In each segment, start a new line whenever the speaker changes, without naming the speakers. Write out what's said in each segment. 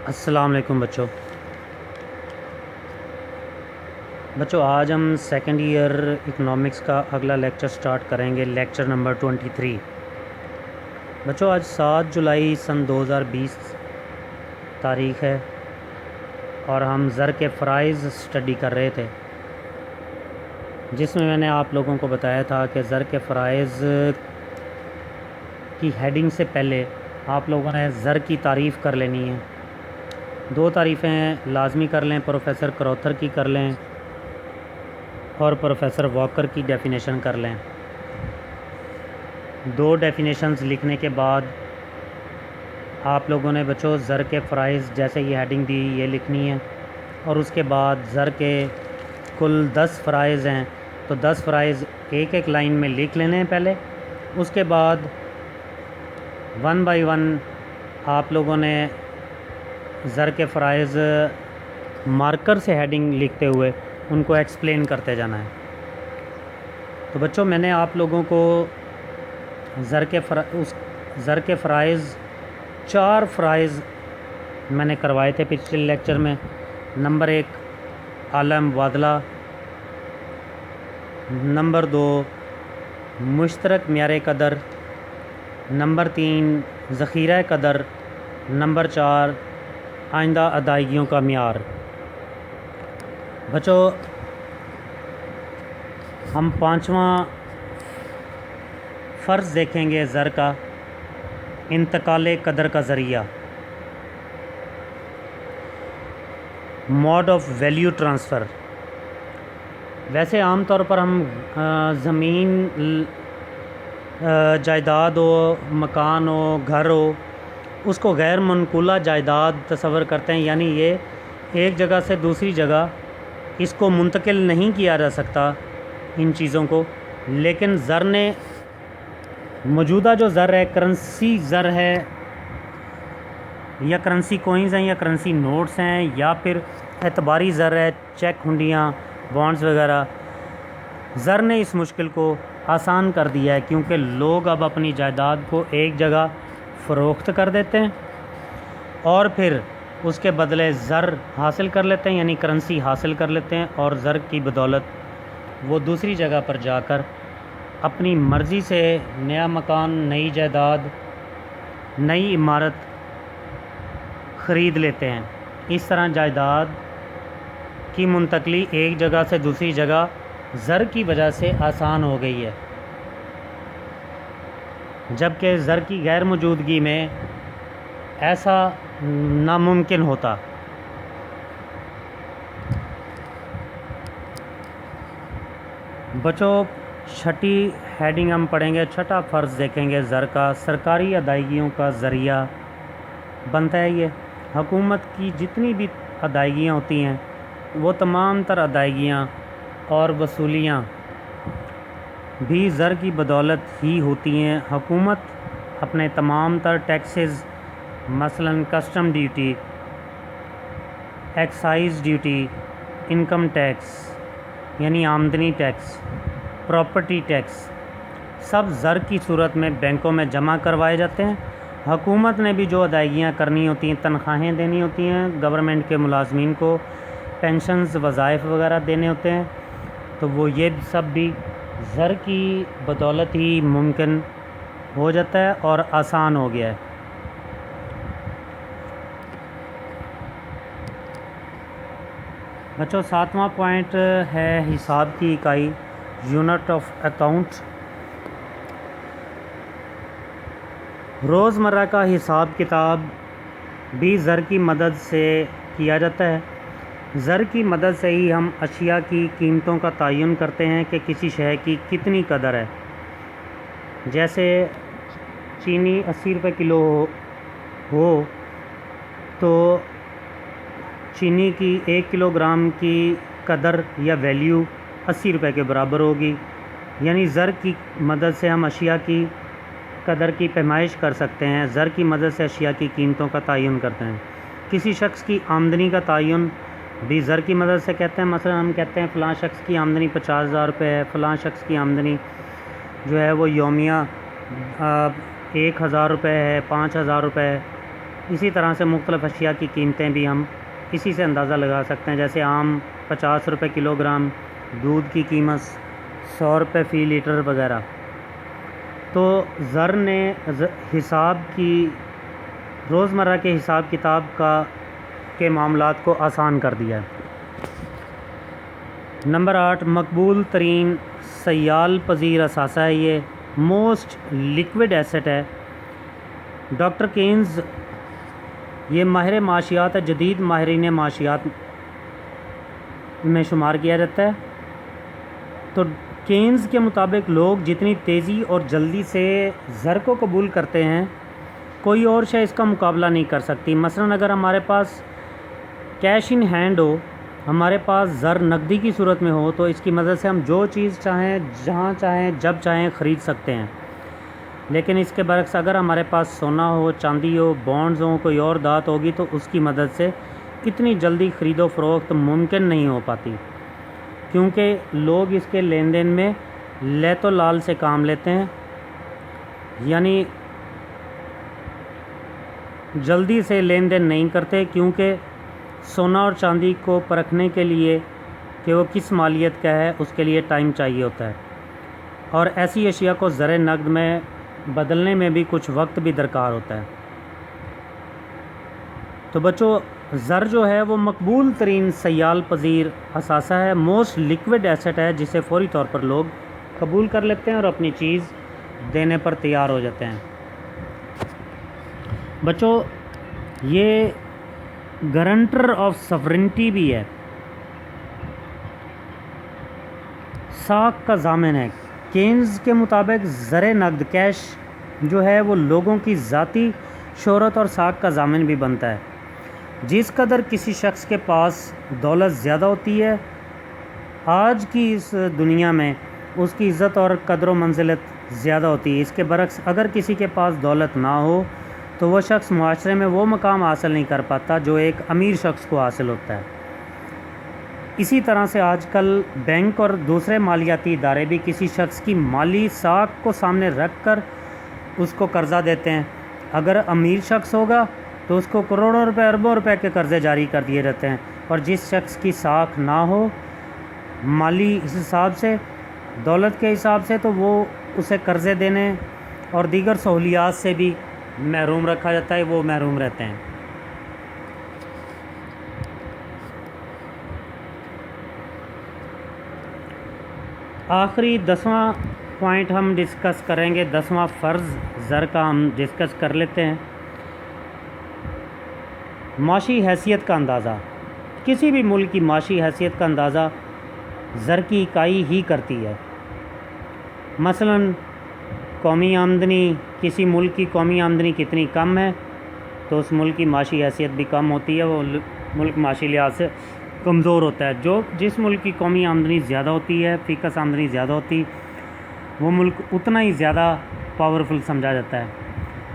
السلام علیکم بچوں آج ہم سیکنڈ ایئر اکنامکس کا اگلا لیکچر سٹارٹ کریں گے، لیکچر نمبر 23۔ بچوں آج 7 جولائی سن 2020 تاریخ ہے اور ہم زر کے فرائض سٹڈی کر رہے تھے، جس میں نے آپ لوگوں کو بتایا تھا کہ زر کے فرائض کی ہیڈنگ سے پہلے آپ لوگوں نے زر کی تعریف کر لینی ہے۔ 2 تعریفیں لازمی کر لیں، پروفیسر کروتھر کی کر لیں اور پروفیسر واکر کی ڈیفینیشن کر لیں۔ 2 ڈیفینیشنز لکھنے کے بعد آپ لوگوں نے بچوں زر کے فرائض جیسے یہ ہیڈنگ دی یہ لکھنی ہے، اور اس کے بعد زر کے کل 10 فرائض ہیں تو 10 فرائض ایک لائن میں لکھ لینے ہیں پہلے۔ اس کے بعد 1 بائی 1 آپ لوگوں نے زر کے فرائض مارکر سے ہیڈنگ لکھتے ہوئے ان کو ایکسپلین کرتے جانا ہے۔ تو بچوں میں نے آپ لوگوں کو زر کے فرائض 4 فرائض میں نے کروائے تھے پچھلے لیکچر میں۔ نمبر 1 اعلیٰ مبادلہ، نمبر 2 مشترک معیار قدر، نمبر 3 ذخیرہ قدر، نمبر 4 آئندہ ادائیگیوں کا معیار۔ بچوں ہم 5واں فرض دیکھیں گے زر کا، انتقال قدر کا ذریعہ، موڈ آف ویلیو ٹرانسفر۔ ویسے عام طور پر ہم زمین، جائیداد ہو، مکان ہو، گھر ہو، اس کو غیر منقولہ جائیداد تصور کرتے ہیں، یعنی یہ ایک جگہ سے دوسری جگہ اس کو منتقل نہیں کیا جا سکتا ان چیزوں کو، لیکن زر نے موجودہ جو زر ہے، کرنسی زر ہے یا کرنسی کوئنز ہیں یا کرنسی نوٹس ہیں یا پھر اعتباری زر ہے، چیک، ہنڈیاں، بانڈز وغیرہ، زر نے اس مشکل کو آسان کر دیا ہے، کیونکہ لوگ اب اپنی جائیداد کو ایک جگہ فروخت کر دیتے ہیں اور پھر اس کے بدلے زر حاصل کر لیتے ہیں، یعنی کرنسی حاصل کر لیتے ہیں، اور زر کی بدولت وہ دوسری جگہ پر جا کر اپنی مرضی سے نیا مکان، نئی جائیداد، نئی عمارت خرید لیتے ہیں۔ اس طرح جائیداد کی منتقلی ایک جگہ سے دوسری جگہ زر کی وجہ سے آسان ہو گئی ہے، جبکہ زر کی غیر موجودگی میں ایسا ناممکن ہوتا۔ بچوں چھٹی ہیڈنگ ہم پڑھیں گے، چھٹا فرض دیکھیں گے زر کا، سرکاری ادائیگیوں کا ذریعہ بنتا ہے۔ یہ حکومت کی جتنی بھی ادائیگیاں ہوتی ہیں وہ تمام تر ادائیگیاں اور وصولیاں بھی زر کی بدولت ہی ہوتی ہیں۔ حکومت اپنے تمام تر ٹیکسز، مثلاً custom duty, excise duty, income tax یعنی آمدنی ٹیکس، پراپرٹی ٹیکس، سب زر کی صورت میں بینکوں میں جمع کروائے جاتے ہیں۔ حکومت نے بھی جو ادائیگیاں کرنی ہوتی ہیں، تنخواہیں دینی ہوتی ہیں گورنمنٹ کے ملازمین کو، پینشنز، وظائف وغیرہ دینے ہوتے ہیں، تو وہ یہ سب بھی زر کی بدولت ہی ممکن ہو جاتا ہے اور آسان ہو گیا ہے۔ بچوں 7واں پوائنٹ ہے حساب کی اکائی، یونٹ آف اکاؤنٹ۔ روزمرہ کا حساب کتاب بھی زر کی مدد سے کیا جاتا ہے۔ زر کی مدد سے ہی ہم اشیاء کی قیمتوں کا تعین کرتے ہیں کہ کسی شے کی کتنی قدر ہے۔ جیسے چینی 80 روپے کلو ہو تو چینی کی 1 کلو گرام کی قدر یا ویلیو 80 روپے کے برابر ہوگی، یعنی زر کی مدد سے ہم اشیاء کی قدر کی پیمائش کر سکتے ہیں، زر کی مدد سے اشیاء کی قیمتوں کا تعین کرتے ہیں۔ کسی شخص کی آمدنی کا تعین بھی زر کی مدد سے کہتے ہیں، مثلا ہم کہتے ہیں فلاں شخص کی آمدنی 50,000 روپے ہے، فلاں شخص کی آمدنی جو ہے وہ یومیہ 1,000 روپے ہے، 5,000 روپے ہے، اسی طرح سے مختلف اشیاء کی قیمتیں بھی ہم اسی سے اندازہ لگا سکتے ہیں، جیسے آم 50 روپے کلو گرام، دودھ کی قیمت 100 روپے فی لیٹر وغیرہ۔ تو زر نے حساب کی روزمرہ کے حساب کتاب کے معاملات کو آسان کر دیا ہے۔ نمبر 8، مقبول ترین سیال پذیر اثاثہ ہے، یہ موسٹ لیکوڈ ایسٹ ہے۔ ڈاکٹر کینز یہ ماہر معاشیات ہے، جدید ماہرین معاشیات میں شمار کیا جاتا ہے۔ تو کینز کے مطابق لوگ جتنی تیزی اور جلدی سے زر کو قبول کرتے ہیں، کوئی اور شے اس کا مقابلہ نہیں کر سکتی۔ مثلاً اگر ہمارے پاس کیش ان ہینڈ ہو، ہمارے پاس زر نقدی کی صورت میں ہو، تو اس کی مدد سے ہم جو چیز چاہیں، جہاں چاہیں، جب چاہیں خرید سکتے ہیں۔ لیکن اس کے برعکس اگر ہمارے پاس سونا ہو، چاندی ہو، بانڈز ہوں، کوئی اور دھات ہوگی، تو اس کی مدد سے اتنی جلدی خرید و فروخت ممکن نہیں ہو پاتی، کیونکہ لوگ اس کے لین دین میں لیت و لال سے کام لیتے ہیں، یعنی جلدی سے لین دین نہیں کرتے، کیونکہ سونا اور چاندی کو پرکھنے کے لیے کہ وہ کس مالیت کا ہے، اس کے لیے ٹائم چاہیے ہوتا ہے، اور ایسی اشیاء کو زر نقد میں بدلنے میں بھی کچھ وقت بھی درکار ہوتا ہے۔ تو بچوں، زر جو ہے وہ مقبول ترین سیال پذیر اثاثہ ہے، موسٹ لیکوڈ ایسٹ ہے، جسے فوری طور پر لوگ قبول کر لیتے ہیں اور اپنی چیز دینے پر تیار ہو جاتے ہیں۔ بچوں، یہ گارنٹر آف سورنٹی بھی ہے، ساکھ کا ضامن ہے۔ کینز کے مطابق زر نقد کیش جو ہے وہ لوگوں کی ذاتی شہرت اور ساکھ کا ضامن بھی بنتا ہے۔ جس قدر کسی شخص کے پاس دولت زیادہ ہوتی ہے، آج کی اس دنیا میں اس کی عزت اور قدر و منزلت زیادہ ہوتی ہے۔ اس کے برعکس اگر کسی کے پاس دولت نہ ہو تو وہ شخص معاشرے میں وہ مقام حاصل نہیں کر پاتا جو ایک امیر شخص کو حاصل ہوتا ہے۔ اسی طرح سے آج کل بینک اور دوسرے مالیاتی ادارے بھی کسی شخص کی مالی ساکھ کو سامنے رکھ کر اس کو قرضہ دیتے ہیں۔ اگر امیر شخص ہوگا تو اس کو کروڑوں روپے، اربوں روپے کے قرضے جاری کر دیے جاتے ہیں، اور جس شخص کی ساکھ نہ ہو مالی اس حساب سے، دولت کے حساب سے، تو وہ اسے قرضے دینے اور دیگر سہولیات سے بھی محروم رکھا جاتا ہے، وہ محروم رہتے ہیں۔ آخری 10واں پوائنٹ ہم ڈسکس کریں گے، 10واں فرض زر کا ہم ڈسکس کر لیتے ہیں۔ معاشی حیثیت کا اندازہ۔ کسی بھی ملک کی معاشی حیثیت کا اندازہ زر کی اکائی ہی کرتی ہے۔ مثلاً قومی آمدنی، کسی ملک کی قومی آمدنی کتنی کم ہے تو اس ملک کی معاشی حیثیت بھی کم ہوتی ہے، وہ ملک معاشی لحاظ سے کمزور ہوتا ہے۔ جس ملک کی قومی آمدنی زیادہ ہوتی ہے، فیکس آمدنی زیادہ ہوتی، وہ ملک اتنا ہی زیادہ پاورفل سمجھا جاتا ہے۔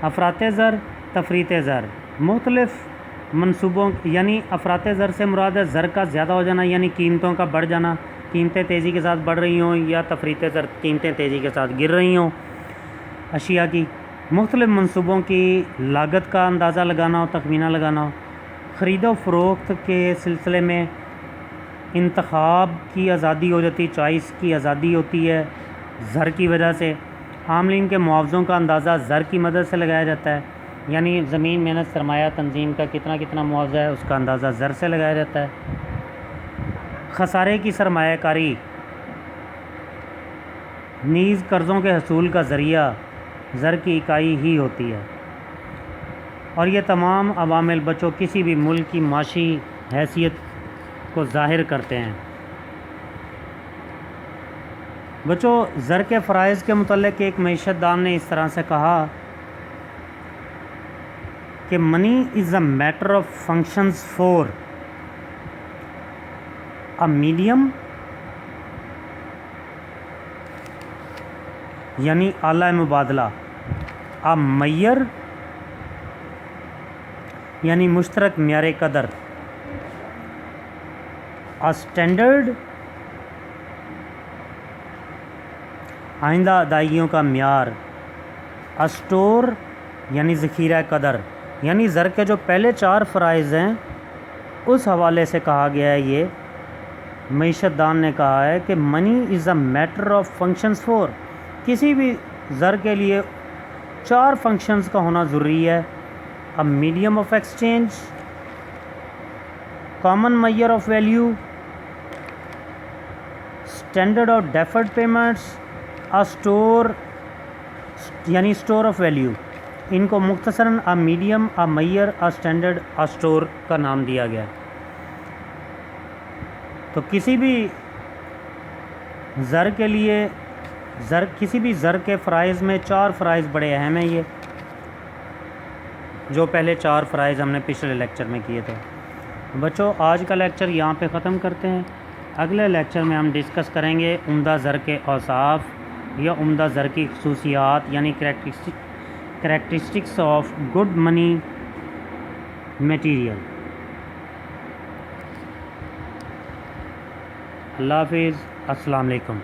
افراط زر، تفریط زر، مختلف منصوبوں، یعنی افراط زر سے مراد ہے زر کا زیادہ ہو جانا، یعنی قیمتوں کا بڑھ جانا، قیمتیں تیزی کے ساتھ بڑھ رہی ہوں، یا تفریط زر، قیمتیں تیزی کے ساتھ گر رہی ہوں اشیاء کی۔ مختلف منصوبوں کی لاگت کا اندازہ لگانا ہو، تخمینہ لگانا ہو۔ خرید و فروخت کے سلسلے میں انتخاب کی آزادی ہو جاتی، چوائس کی آزادی ہوتی ہے زر کی وجہ سے۔ عاملین کے معاوضوں کا اندازہ زر کی مدد سے لگایا جاتا ہے، یعنی زمین، محنت، سرمایہ، تنظیم کا کتنا معاوضہ ہے، اس کا اندازہ زر سے لگایا جاتا ہے۔ خسارے کی سرمایہ کاری نیز قرضوں کے حصول کا ذریعہ زر کی اکائی ہی ہوتی ہے، اور یہ تمام عوامل بچوں کسی بھی ملک کی معاشی حیثیت کو ظاہر کرتے ہیں۔ بچوں، زر کے فرائض کے متعلق ایک معیشت دان نے اس طرح سے کہا کہ money is a matter of functions four a medium, یعنی آلہ مبادلہ، اے معیار، یعنی مشترک معیار قدر، اے اسٹینڈرڈ، آئندہ ادائیگیوں کا معیار، اے اسٹور، یعنی ذخیرہ قدر، یعنی زر کے جو پہلے 4 فرائض ہیں اس حوالے سے کہا گیا ہے، یہ معیشت دان نے کہا ہے کہ money is a matter of functions four, کسی بھی زر کے لیے 4 فنکشنز کا ہونا ضروری ہے: a medium of exchange, common measure of value, standard of deferred payments, store یعنی اسٹور آف ویلیو۔ ان کو مختصراً a medium, a measure, a standard, a store کا نام دیا گیا۔ تو کسی بھی زر کے لیے کسی بھی زر کے فرائض میں 4 فرائض بڑے اہم ہیں، یہ جو پہلے 4 فرائض ہم نے پچھلے لیکچر میں کیے تھے۔ بچوں آج کا لیکچر یہاں پہ ختم کرتے ہیں، اگلے لیکچر میں ہم ڈسکس کریں گے عمدہ زر کے اوصاف یا عمدہ زر کی خصوصیات، یعنی characteristics of good money material. اللہ حافظ، السلام علیکم۔